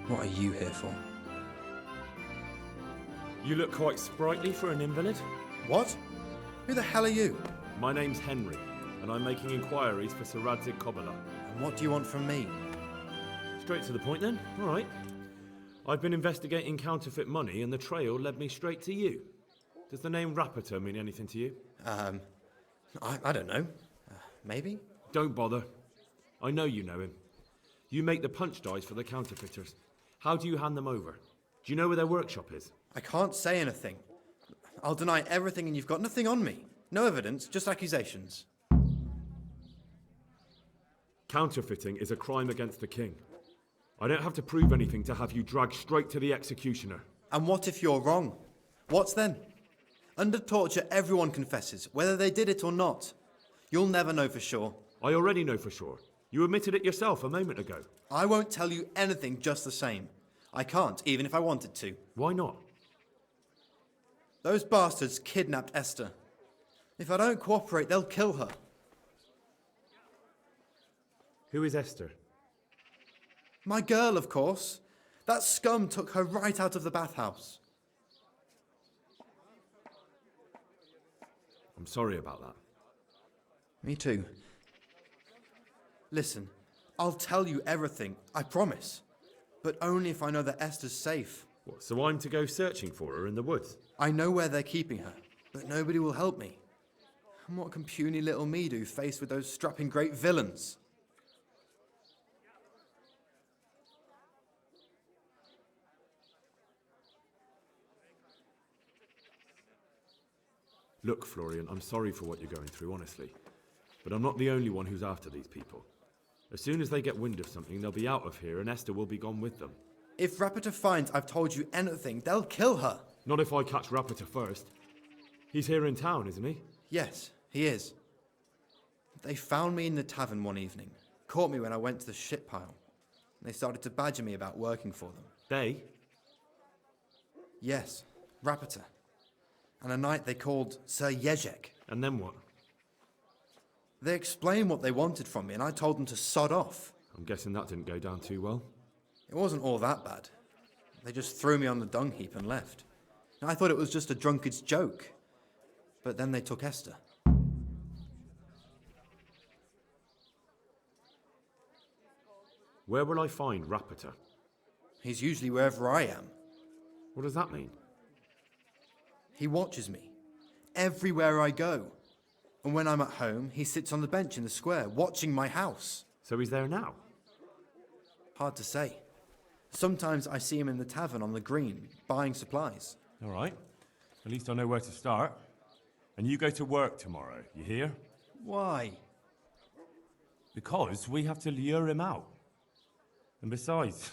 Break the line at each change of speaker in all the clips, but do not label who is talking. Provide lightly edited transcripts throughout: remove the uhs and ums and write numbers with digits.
What are you here for?
You look quite sprightly for an invalid.
What? Who the hell are you?
My name's Henry, and I'm making inquiries for Sir Radzig Kobyla.
And what do you want from me?
Straight to the point then. All right. I've been investigating counterfeit money, and the trail led me straight to you. Does the name Rapiter mean anything to you?
I don't know. Maybe?
Don't bother. I know you know him. You make the punch dice for the counterfeiters. How do you hand them over? Do you know where their workshop is?
I can't say anything. I'll deny everything and you've got nothing on me. No evidence, just accusations.
Counterfeiting is a crime against the king. I don't have to prove anything to have you dragged straight to the executioner.
And what if you're wrong? What's then? Under torture, everyone confesses, whether they did it or not. You'll never know for sure.
I already know for sure. You admitted it yourself a moment ago.
I won't tell you anything just the same. I can't, even if I wanted to.
Why not?
Those bastards kidnapped Esther. If I don't cooperate, they'll kill her.
Who is Esther?
My girl, of course. That scum took her right out of the bathhouse.
I'm sorry about that.
Me too. Listen, I'll tell you everything, I promise. But only if I know that Esther's safe.
What, so I'm to go searching for her in the woods?
I know where they're keeping her, but nobody will help me. And what can puny little me do faced with those strapping great villains?
Look, Florian, I'm sorry for what you're going through, honestly. But I'm not the only one who's after these people. As soon as they get wind of something, they'll be out of here and Esther will be gone with them.
If Rapiter finds I've told you anything, they'll kill her.
Not if I catch Rapiter first. He's here in town, isn't he?
Yes, he is. They found me in the tavern one evening, caught me when I went to the shit pile. They started to badger me about working for them.
They?
Yes, Rapiter. And a knight they called Sir Jezek.
And then what?
They explained what they wanted from me and I told them to sod off.
I'm guessing that didn't go down too well.
It wasn't all that bad. They just threw me on the dung heap and left. And I thought it was just a drunkard's joke. But then they took Esther.
Where will I find Rapiter?
He's usually wherever I am.
What does that mean?
He watches me. Everywhere I go. And when I'm at home, he sits on the bench in the square, watching my house.
So he's there now?
Hard to say. Sometimes I see him in the tavern on the green, buying supplies.
All right. At least I know where to start. And you go to work tomorrow, you hear?
Why?
Because we have to lure him out. And besides,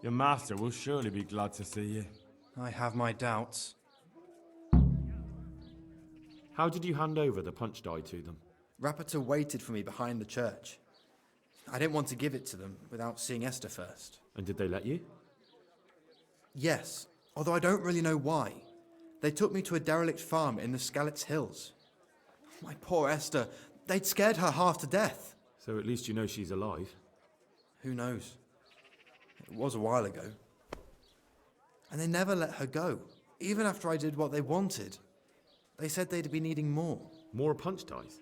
your master will surely be glad to see you.
I have my doubts.
How did you hand over the punch die to them?
Rapiter waited for me behind the church. I didn't want to give it to them without seeing Esther first.
And did they let you?
Yes, although I don't really know why. They took me to a derelict farm in the Skalitz Hills. My poor Esther, they'd scared her half to death.
So at least you know she's alive.
Who knows? It was a while ago. And they never let her go, even after I did what they wanted. They said they'd be needing more.
More punch dies?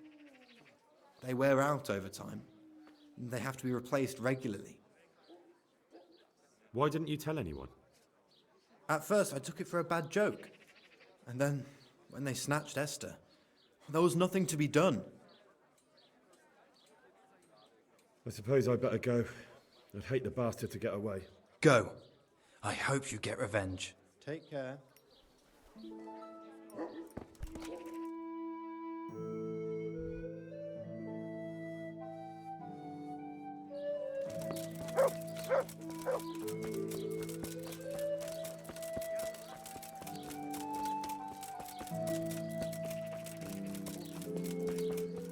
They wear out over time. They have to be replaced regularly.
Why didn't you tell anyone?
At first, I took it for a bad joke. And then, when they snatched Esther, there was nothing to be done.
I suppose I'd better go. I'd hate the bastard to get away.
Go. I hope you get revenge.
Take care.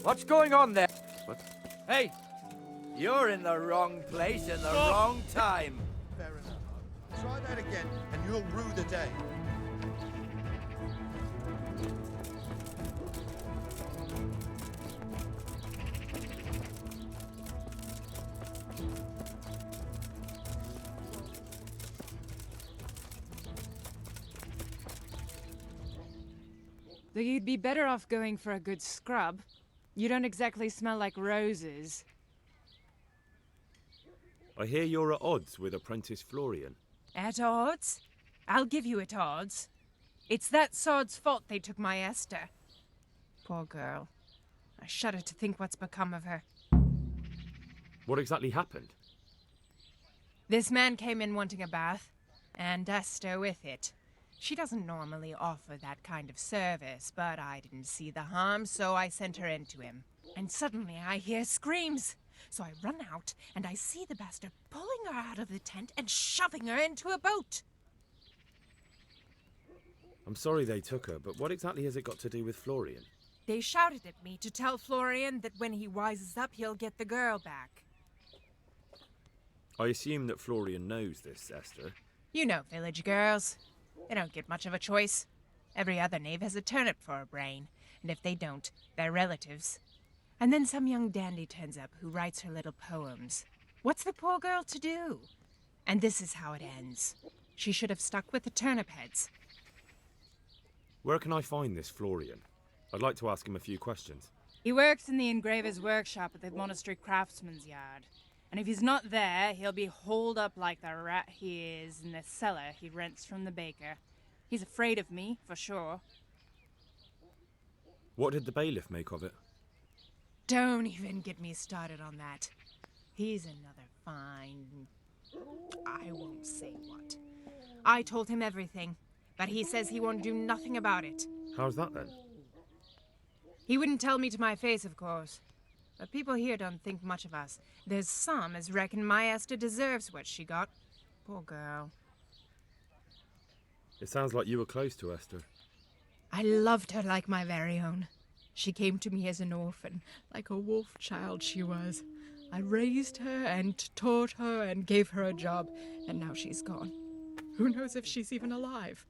What's going on there? What? Hey, you're in the wrong place in the wrong time.
Fair enough. Try that again, and you'll rue the day.
Though you'd be better off going for a good scrub. You don't exactly smell like roses.
I hear you're at odds with apprentice Florian.
At odds? I'll give you at odds. It's that sod's fault they took my Esther. Poor girl. I shudder to think what's become of her.
What exactly happened?
This man came in wanting a bath, and Esther with it. She doesn't normally offer that kind of service, but I didn't see the harm, so I sent her in to him. And suddenly I hear screams. So I run out, and I see the bastard pulling her out of the tent and shoving her into a boat.
I'm sorry they took her, but what exactly has it got to do with Florian?
They shouted at me to tell Florian that when he wises up, he'll get the girl back.
I assume that Florian knows this, Esther.
You know village girls. They don't get much of a choice. Every other knave has a turnip for a brain, and if they don't, they're relatives. And then some young dandy turns up who writes her little poems. What's the poor girl to do? And this is how it ends. She should have stuck with the turnip heads.
Where can I find this Florian? I'd like to ask him a few questions.
He works in the engraver's workshop at the monastery craftsman's yard. And if he's not there, he'll be holed up like the rat he is in the cellar he rents from the baker. He's afraid of me, for sure.
What did the bailiff make of it?
Don't even get me started on that. He's another fine... I won't say what. I told him everything, but he says he won't do nothing about it.
How's that then?
He wouldn't tell me to my face, of course. But people here don't think much of us. There's some as reckon my Esther deserves what she got. Poor girl.
It sounds like you were close to Esther.
I loved her like my very own. She came to me as an orphan, like a wolf child she was. I raised her and taught her and gave her a job, and now she's gone. Who knows if she's even alive?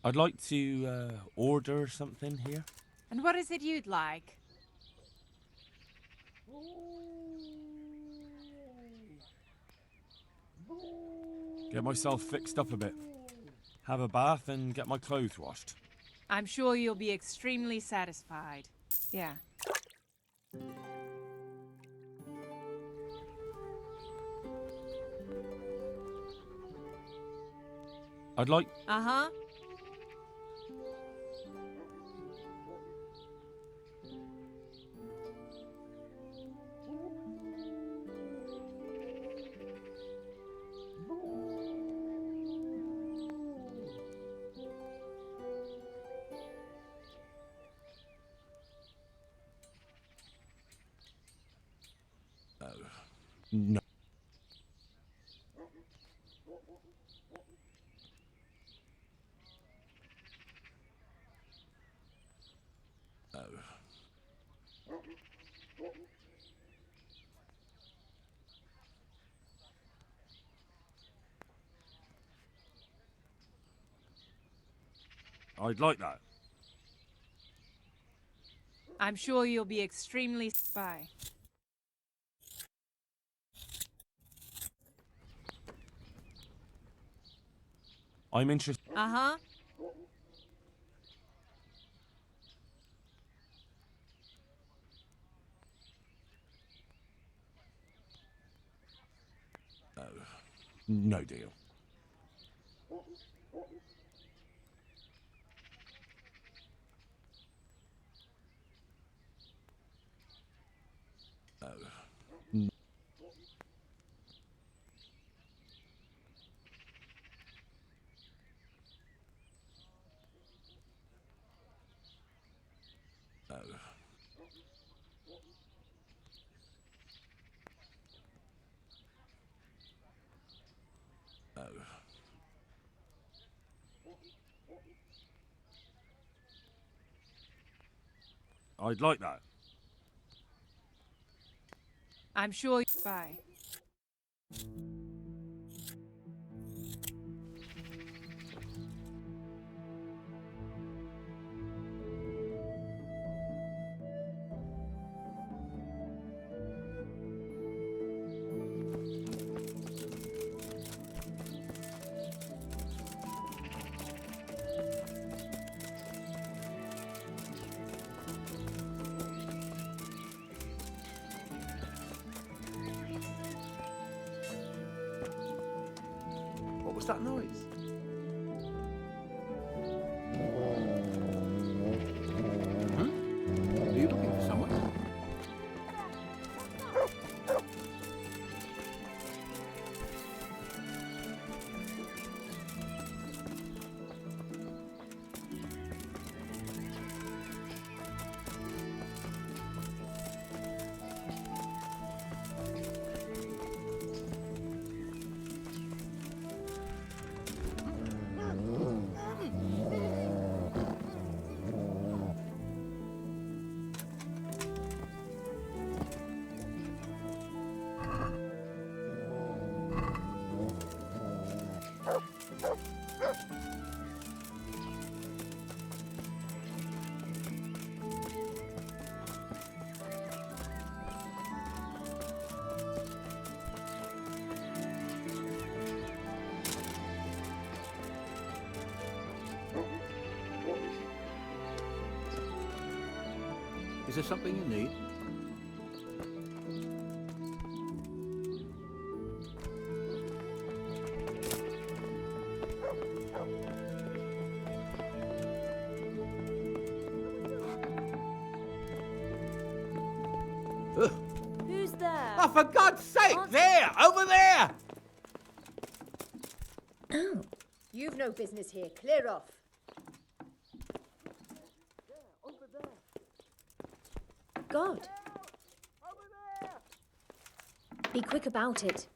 I'd like to order something here.
And what is it you'd like?
Get myself fixed up a bit. Have a bath and get my clothes washed.
I'm sure you'll be extremely satisfied. Yeah.
I'd like...
Uh-huh.
No. I'd like that.
I'm sure you'll be extremely spy.
I'm interested.
Uh-huh.
No deal. I'd like that.
I'm sure.
Bye.
What was that noise? Are you looking for someone? Is there something you need?
Who's there?
Oh, for God's sake! There! Over there!
You've no business here. Clear off. God. Be quick about it.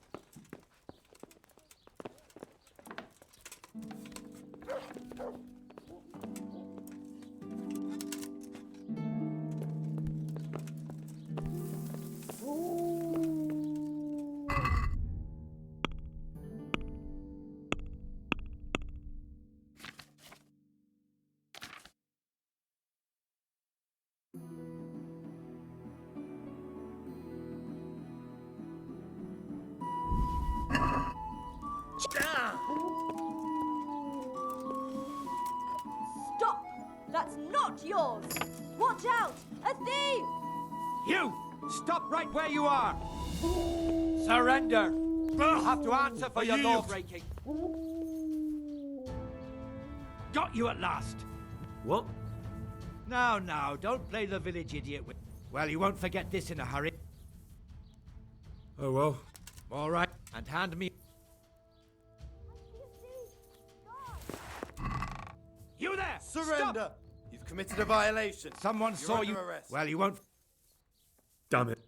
Stop! That's not yours! Watch out! A thief!
You! Stop right where you are! Surrender! You'll have to answer for your law breaking. Got you at last!
What?
Now, don't play the village idiot with... Well, you won't forget this in a hurry.
Oh well.
All right, and hand me... You there!
Surrender!
Stop!
You've committed a violation.
Someone
You're
saw
under
you...
arrest.
Well, you won't...
Damn it.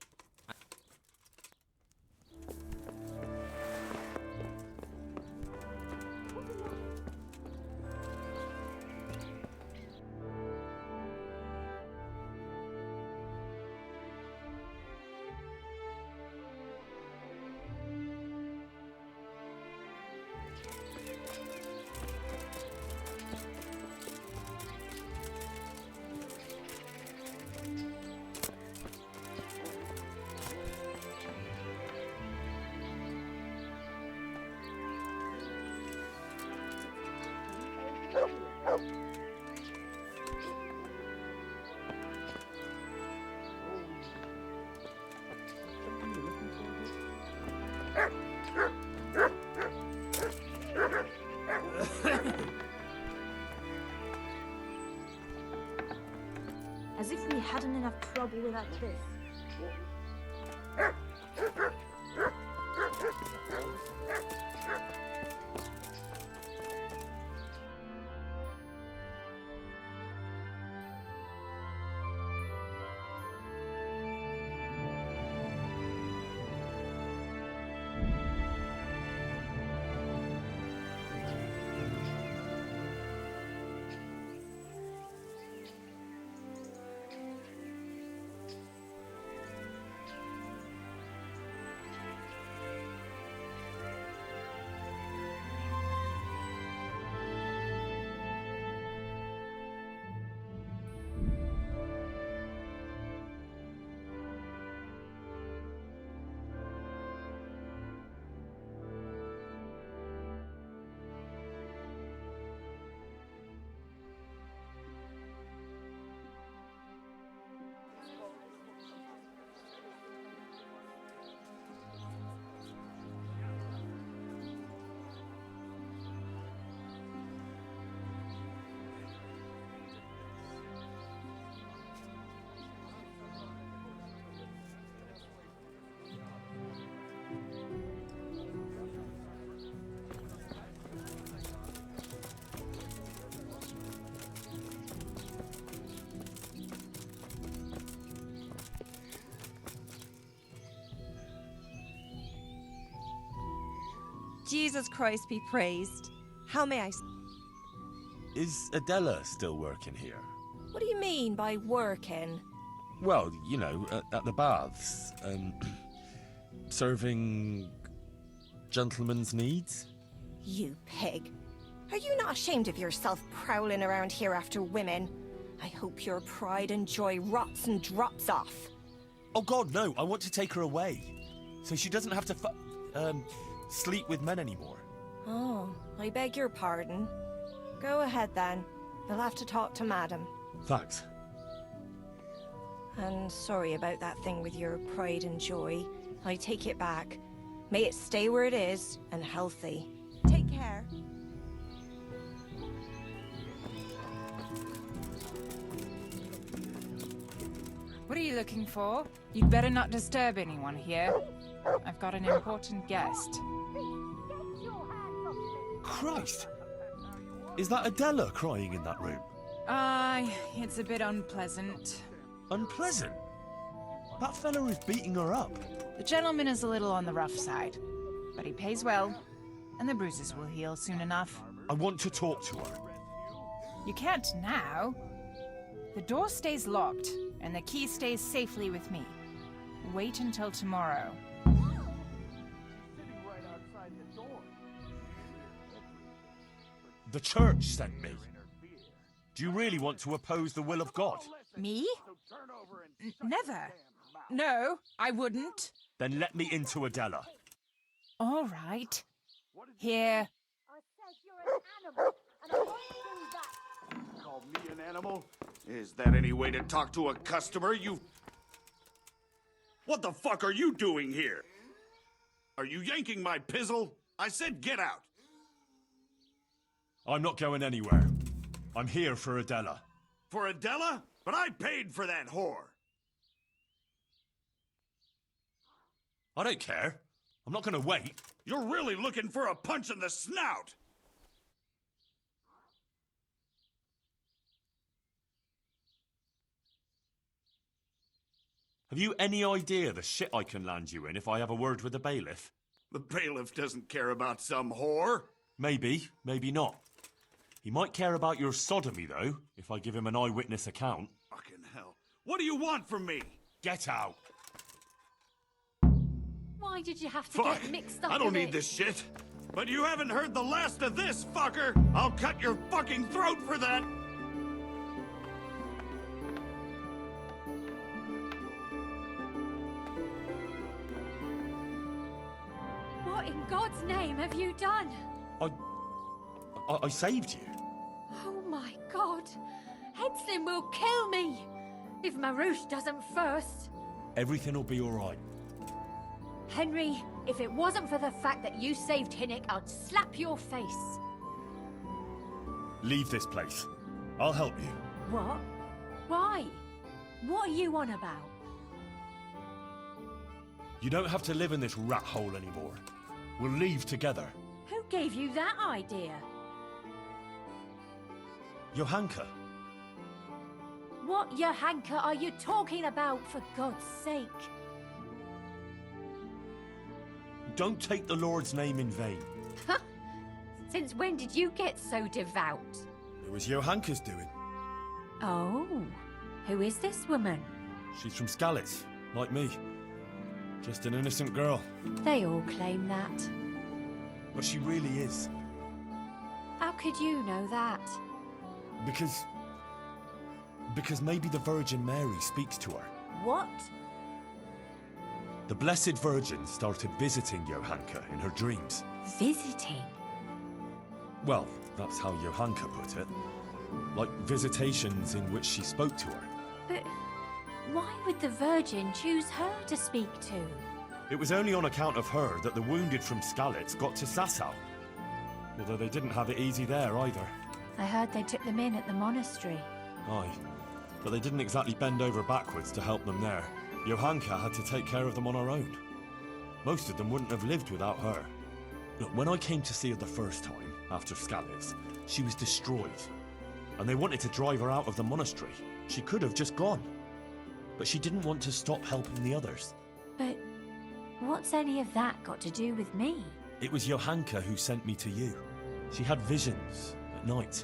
As if we hadn't enough trouble without this.
Jesus Christ be praised. How may I...
Is Adela still working here?
What do you mean by working?
Well, you know, at the baths. Serving gentlemen's needs?
You pig. Are you not ashamed of yourself prowling around here after women? I hope your pride and joy rots and drops off.
Oh God, no, I want to take her away. So she doesn't have to sleep with men anymore.
Oh, I beg your pardon. Go ahead then. I'll have to talk to Madam.
Thanks.
And sorry about that thing with your pride and joy. I take it back. May it stay where it is and healthy. Take care.
What are you looking for? You'd better not disturb anyone here. I've got an important guest.
Christ! Is that Adela crying in that room?
It's a bit unpleasant.
Unpleasant? That fella is beating her up.
The gentleman is a little on the rough side, but he pays well, and the bruises will heal soon enough.
I want to talk to her.
You can't now. The door stays locked, and the key stays safely with me. Wait until tomorrow.
The church sent me. Do you really want to oppose the will of God?
Me? Never. No, I wouldn't.
Then let me into Adela.
All right. Here.
I said you're an animal, and I won't do that.
You call me an animal? Is that any way to talk to a customer? What the fuck are you doing here? Are you yanking my pizzle? I said get out.
I'm not going anywhere. I'm here for Adela.
For Adela? But I paid for that whore.
I don't care. I'm not going to wait.
You're really looking for a punch in the snout.
Have you any idea the shit I can land you in if I have a word with the bailiff?
The bailiff doesn't care about some whore.
Maybe, maybe not. He might care about your sodomy, though, if I give him an eyewitness account.
Fucking hell. What do you want from me?
Get out.
Why did you have to
Fuck.
get mixed up
I don't
in
need
it?
this shit. But you haven't heard the last of this, fucker. I'll cut your fucking throat for that.
What in God's name have you done?
I saved you.
Oh my God. Headslin will kill me. If Marouche doesn't first.
Everything will be all right.
Henry, if it wasn't for the fact that you saved Hinnick, I'd slap your face.
Leave this place. I'll help you.
What? Why? What are you on about?
You don't have to live in this rat hole anymore. We'll leave together.
Who gave you that idea?
Johanka.
What Johanka are you talking about, for God's sake?
Don't take the Lord's name in vain.
Since when did you get so devout?
It was Johanka's doing.
Oh, who is this woman?
She's from Skalitz, like me. Just an innocent girl.
They all claim that.
But she really is.
How could you know that?
Because maybe the Virgin Mary speaks to her.
What?
The Blessed Virgin started visiting Johanka in her dreams.
Visiting?
Well, that's how Johanka put it. Like visitations in which she spoke to her.
But why would the Virgin choose her to speak to?
It was only on account of her that the wounded from Skalitz got to Sasau. Although they didn't have it easy there either.
I heard they took them in at the monastery.
Aye, but they didn't exactly bend over backwards to help them there. Johanka had to take care of them on her own. Most of them wouldn't have lived without her. Look, when I came to see her the first time, after Skalitz, she was destroyed. And they wanted to drive her out of the monastery. She could have just gone. But she didn't want to stop helping the others.
But what's any of that got to do with me?
It was Johanka who sent me to you. She had visions at night.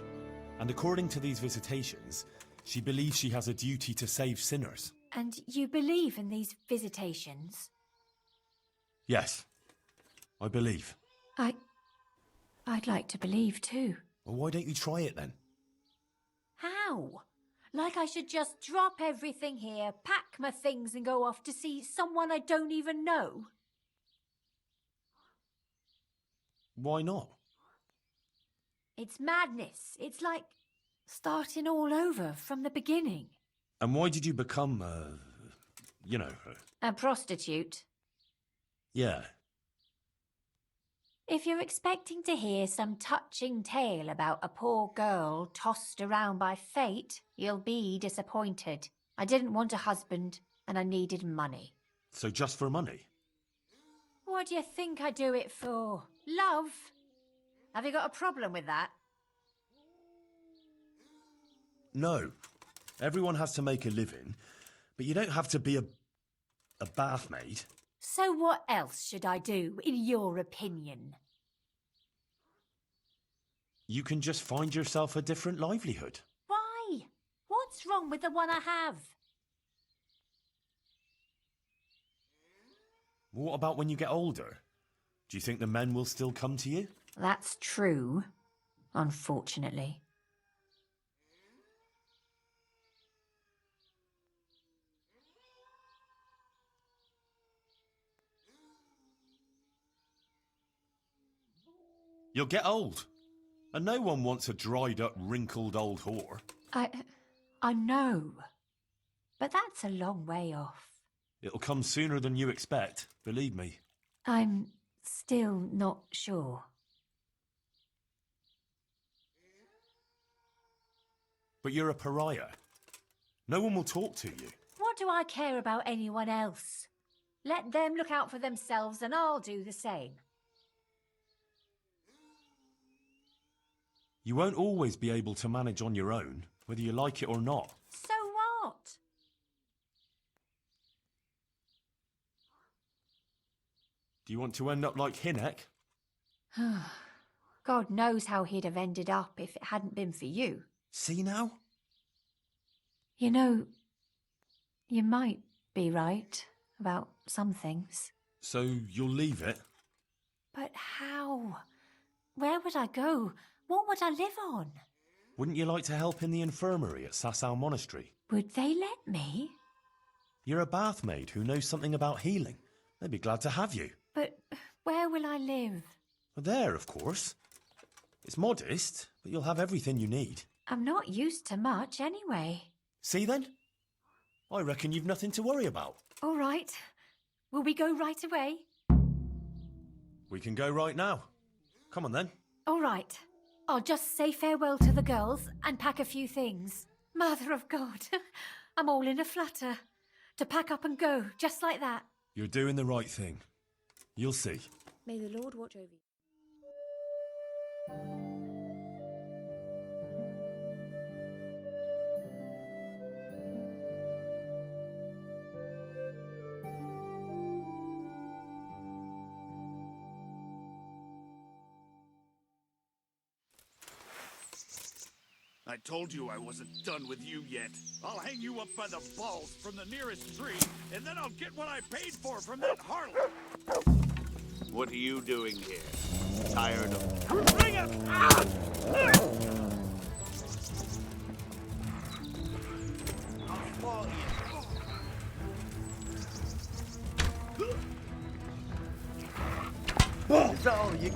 And according to these visitations, she believes she has a duty to save sinners.
And you believe in these visitations?
Yes, I believe.
I'd like to believe too.
Well, why don't you try it then?
How? Like I should just drop everything here, pack my things and go off to see someone I don't even know?
Why not?
It's madness. It's like starting all over from the beginning.
And why did you become,
A prostitute?
Yeah.
If you're expecting to hear some touching tale about a poor girl tossed around by fate, you'll be disappointed. I didn't want a husband, and I needed money.
So just for money?
What do you think I do it for? Love? Have you got a problem with that?
No. Everyone has to make a living, but you don't have to be a bath maid.
So what else should I do, in your opinion?
You can just find yourself a different livelihood.
Why? What's wrong with the one I have?
What about when you get older? Do you think the men will still come to you?
That's true, unfortunately.
You'll get old. And no one wants a dried up, wrinkled old whore.
I know. But that's a long way off.
It'll come sooner than you expect, believe me.
I'm still not sure.
But you're a pariah. No one will talk to you.
What do I care about anyone else? Let them look out for themselves and I'll do the same.
You won't always be able to manage on your own, whether you like it or not.
So what?
Do you want to end up like Hinnek?
God knows how he'd have ended up if it hadn't been for you.
See now?
You know, you might be right about some things.
So you'll leave it?
But how? Where would I go? What would I live on?
Wouldn't you like to help in the infirmary at Sasau Monastery?
Would they let me?
You're a bath maid who knows something about healing. They'd be glad to have you.
But where will I live?
Well, there, of course. It's modest, but you'll have everything you need.
I'm not used to much anyway.
See then? I reckon you've nothing to worry about.
All right. Will we go right away?
We can go right now. Come on then.
All right. I'll just say farewell to the girls and pack a few things. Mother of God, I'm all in a flutter. To pack up and go, just like that.
You're doing the right thing. You'll see.
May the Lord watch over you.
I told you I wasn't done with you yet. I'll hang you up by the balls from the nearest tree, and then I'll get what I paid for from that harlot. What are you doing here? Tired of... Bring it! Ah! I'll fall you. Is that all you...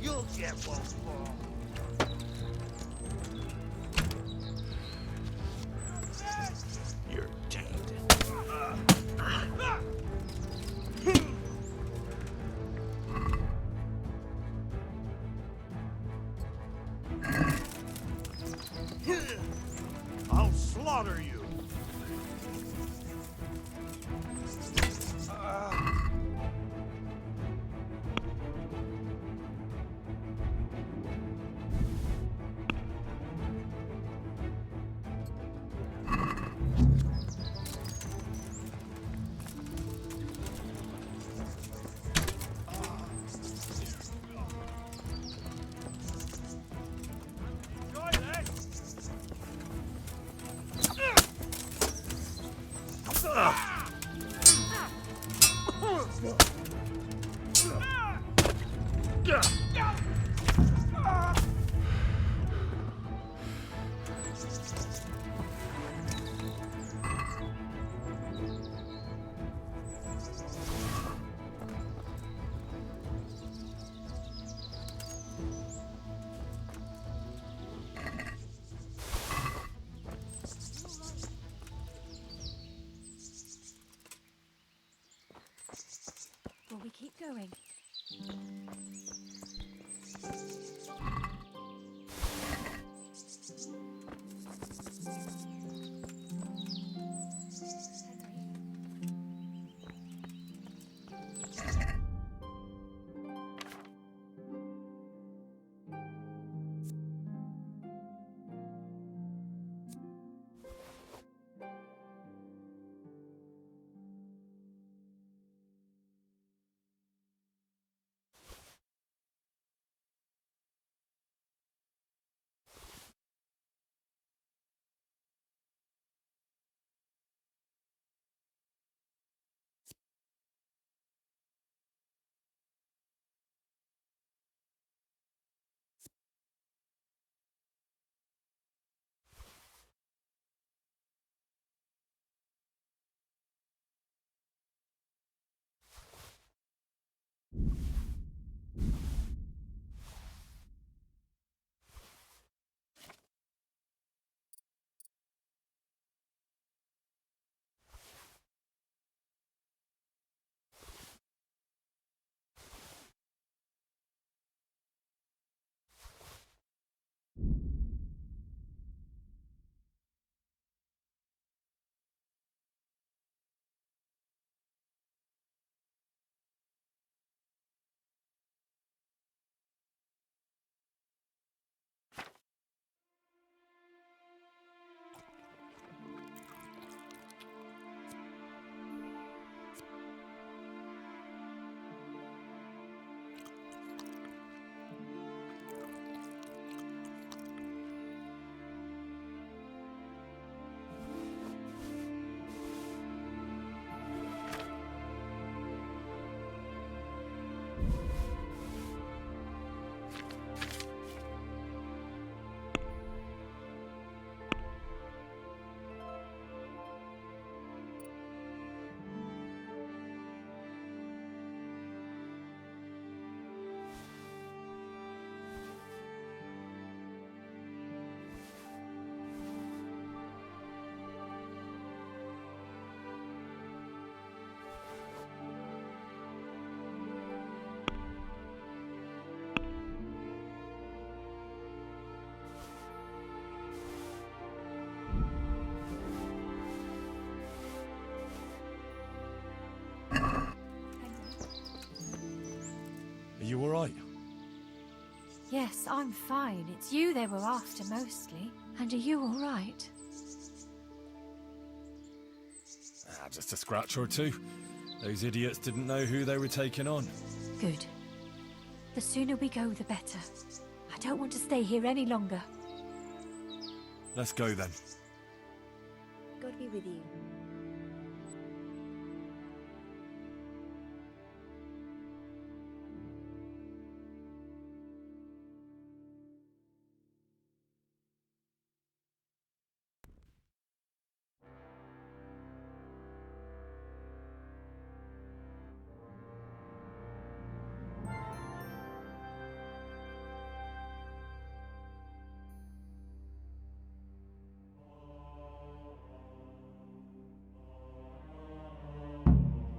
You'll get one more. You're tainted. I'll slaughter you.
you alright?
Yes, I'm fine. It's you they were after mostly. And are you all right?
Just a scratch or two. Those idiots didn't know who they were taking on.
Good. The sooner we go, the better. I don't want to stay here any longer.
Let's go then.
God be with you.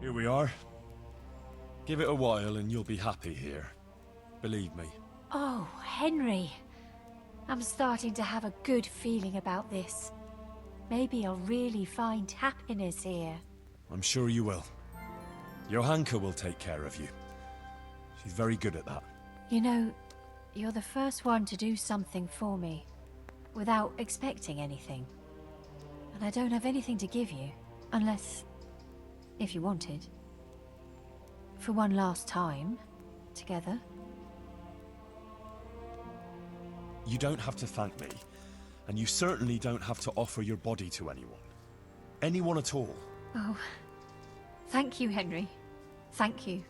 Here we are. Give it a while and you'll be happy here. Believe me.
Oh, Henry. I'm starting to have a good feeling about this. Maybe I'll really find happiness here.
I'm sure you will. Johanka will take care of you. She's very good at that.
You know, you're the first one to do something for me, without expecting anything. And I don't have anything to give you, unless... if you wanted. For one last time, together.
You don't have to thank me, and you certainly don't have to offer your body to anyone. Anyone at all.
Oh, thank you, Henry. Thank you.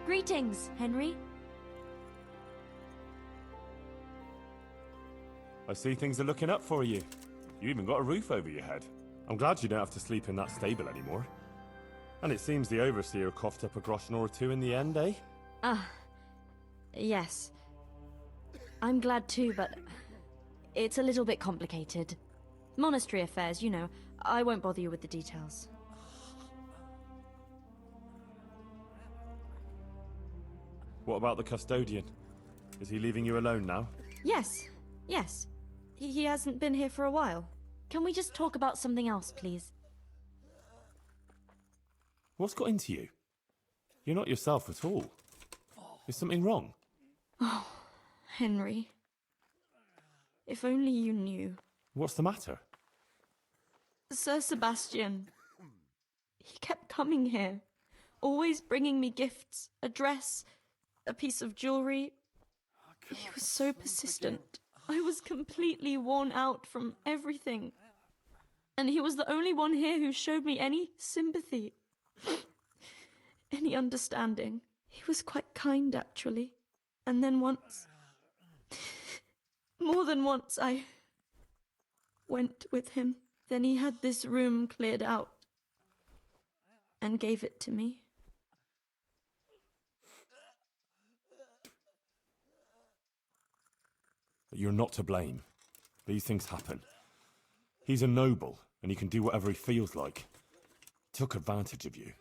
Greetings, Henry.
I see things are looking up for you. You even got a roof over your head. I'm glad you don't have to sleep in that stable anymore. And it seems the overseer coughed up a groschen or two in the end, eh?
Yes. I'm glad too, but it's a little bit complicated. Monastery affairs, you know. I won't bother you with the details.
What about the custodian? Is he leaving you alone now?
Yes. He hasn't been here for a while. Can we just talk about something else, please?
What's got into you? You're not yourself at all. Is something wrong?
Oh, Henry. If only you knew.
What's the matter?
Sir Sebastian. He kept coming here. Always bringing me gifts, a dress, a piece of jewelry. He was so persistent. I was completely worn out from everything. And he was the only one here who showed me any sympathy. Any understanding. He was quite kind, actually. And then once... more than once, I went with him. Then he had this room cleared out and gave it to me.
But you're not to blame. These things happen. He's a noble, and he can do whatever he feels like. Took advantage of you.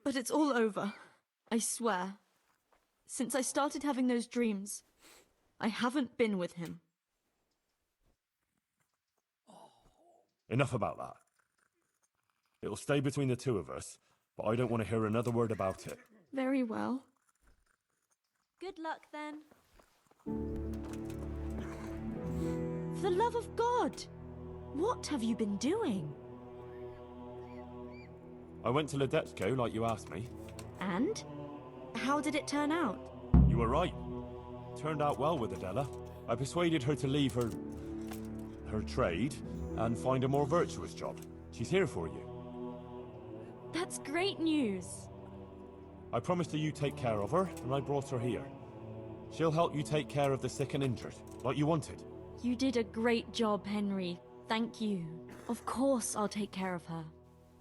But it's all over. I swear. Since I started having those dreams, I haven't been with him.
Enough about that. It'll stay between the two of us, but I don't want to hear another word about it.
Very well.
Good luck, then.
For the love of God! What have you been doing?
I went to Ledetsko like you asked me.
And? How did it turn out?
You were right. Turned out well with Adela. I persuaded her to leave her trade and find a more virtuous job. She's here for you.
That's great news.
I promised her you'd take care of her, and I brought her here. She'll help you take care of the sick and injured, like you wanted.
You did a great job, Henry. Thank you. Of course I'll take care of her.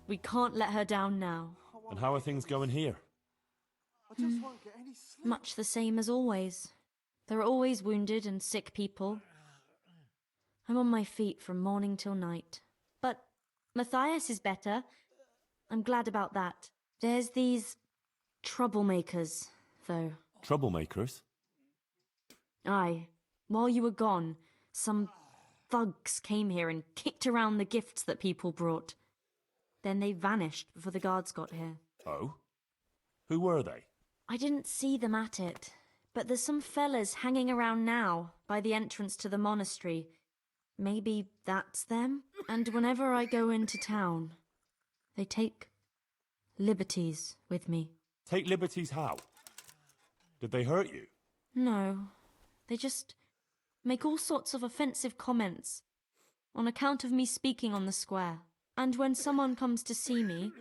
We can't let her down now.
And how are things going here?
Much the same as always. There are always wounded and sick people. I'm on my feet from morning till night. But Matthias is better. I'm glad about that. There's these troublemakers, though.
Troublemakers?
Aye. While you were gone, some thugs came here and kicked around the gifts that people brought. Then they vanished before the guards got here.
Oh? Who were they?
I didn't see them at it, but there's some fellas hanging around now by the entrance to the monastery. Maybe that's them? And whenever I go into town, they take liberties with me.
Take liberties how? Did they hurt you?
No, they just make all sorts of offensive comments on account of me speaking on the square. And when someone comes to see me,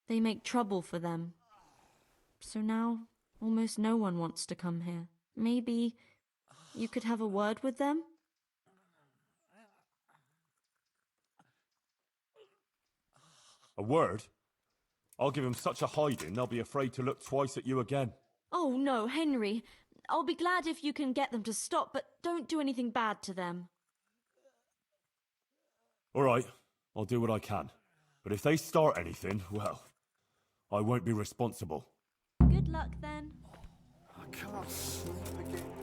they make trouble for them. So now, almost no one wants to come here. Maybe you could have a word with them?
A word? I'll give them such a hiding they'll be afraid to look twice at you again.
Oh no, Henry. I'll be glad if you can get them to stop, but don't do anything bad to them.
All right, I'll do what I can. But if they start anything, well, I won't be responsible.
Good luck then.
I can't sleep again.